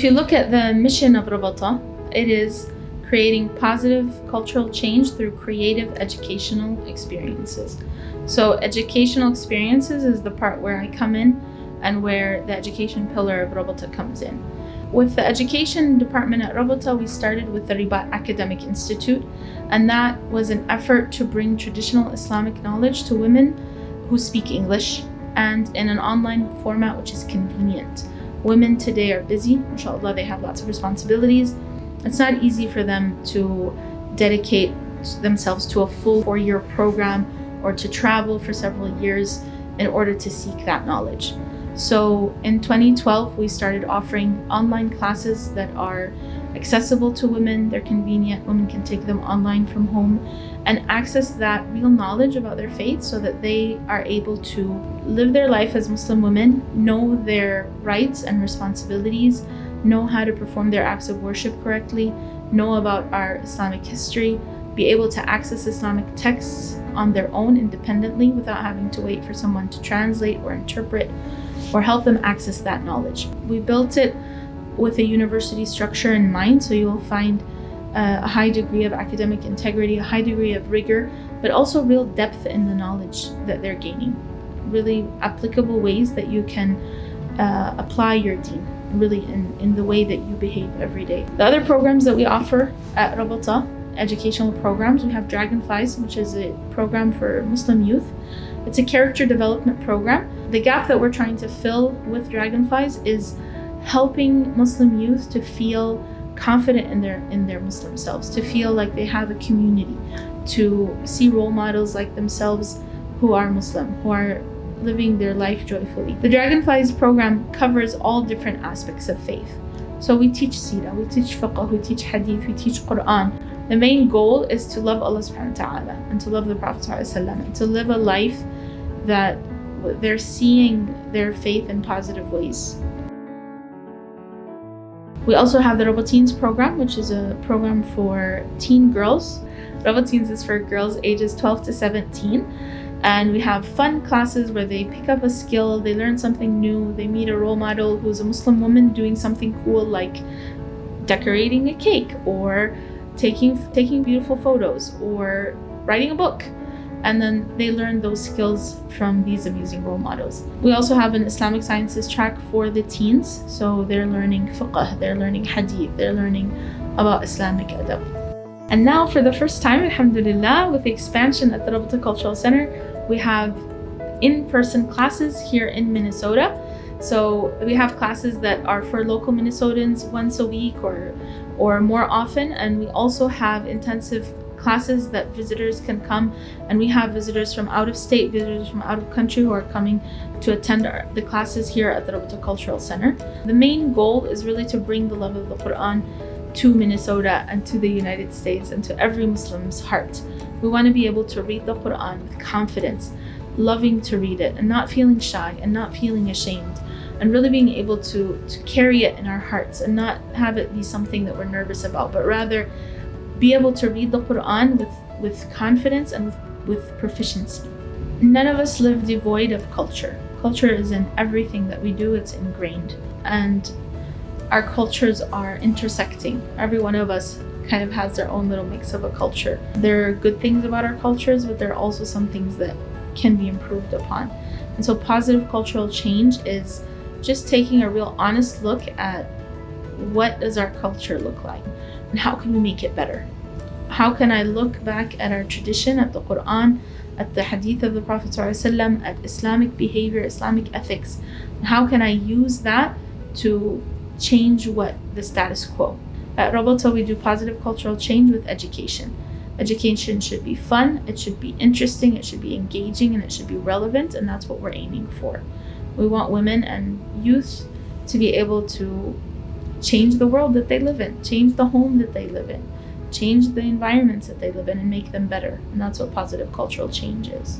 if you look at the mission of Rabata, it is creating positive cultural change through creative educational experiences. So educational experiences is the part where I come in and where the education pillar of Rabata comes in. With the education department at Rabata, we started with the Ribaat Academic Institute, and that was an effort to bring traditional Islamic knowledge to women who speak English and in an online format which is convenient. Women today are busy, mashallah, they have lots of responsibilities. It's not easy for them to dedicate themselves to a full 4-year program or to travel for several years in order to seek that knowledge. So in 2012, we started offering online classes that are accessible to women, they're convenient, women can take them online from home and access that real knowledge about their faith so that they are able to live their life as Muslim women, know their rights and responsibilities, know how to perform their acts of worship correctly, know about our Islamic history, be able to access Islamic texts on their own independently without having to wait for someone to translate or interpret or help them access that knowledge. We built it with a university structure in mind, so you'll find a high degree of academic integrity, a high degree of rigor, but also real depth in the knowledge that they're gaining. Really applicable ways that you can apply your deen, really in the way that you behave every day. The other programs that we offer at Rabata, educational programs, we have Dragonflies, which is a program for Muslim youth. It's a character development program. The gap that we're trying to fill with Dragonflies is helping Muslim youth to feel confident in their Muslim selves, to feel like they have a community, to see role models like themselves who are Muslim, who are living their life joyfully. The Dragonflies program covers all different aspects of faith. So we teach seerah, we teach fiqh, we teach hadith, we teach Quran. The main goal is to love Allah subhanahu wa ta'ala and to love the Prophet and to live a life that they're seeing their faith in positive ways. We also have the Robotins program, which is a program for teen girls. Robotins is for girls ages 12 to 17. And we have fun classes where they pick up a skill, they learn something new, they meet a role model who's a Muslim woman doing something cool like decorating a cake or taking beautiful photos or writing a book. And then they learn those skills from these amazing role models. We also have an Islamic sciences track for the teens. So they're learning fiqh, they're learning hadith, they're learning about Islamic adab. And now for the first time, alhamdulillah, with the expansion at the Rabata Cultural Center, we have in-person classes here in Minnesota. So we have classes that are for local Minnesotans once a week or more often. And we also have intensive classes that visitors can come, and we have visitors from out of state, visitors from out of country who are coming to attend the classes here at the Rabata Cultural Center. The main goal is really to bring the love of the Quran to Minnesota and to the United States and to every Muslim's heart. We want to be able to read the Quran with confidence, loving to read it and not feeling shy and not feeling ashamed, and really being able to carry it in our hearts and not have it be something that we're nervous about, but rather be able to read the Quran with confidence and with proficiency. None of us live devoid of culture. Culture is in everything that we do, it's ingrained. And our cultures are intersecting. Every one of us kind of has their own little mix of a culture. There are good things about our cultures, but there are also some things that can be improved upon. And so positive cultural change is just taking a real honest look at what does our culture look like and how can we make it better? How can I look back at our tradition, at the Quran, at the hadith of the Prophet ﷺ, at Islamic behavior, Islamic ethics, and how can I use that to change the status quo? At Rabata, we do positive cultural change with education. Education should be fun, it should be interesting, it should be engaging, and it should be relevant, and that's what we're aiming for. We want women and youth to be able to change the world that they live in, change the home that they live in, change the environments that they live in and make them better. And that's what positive cultural change is.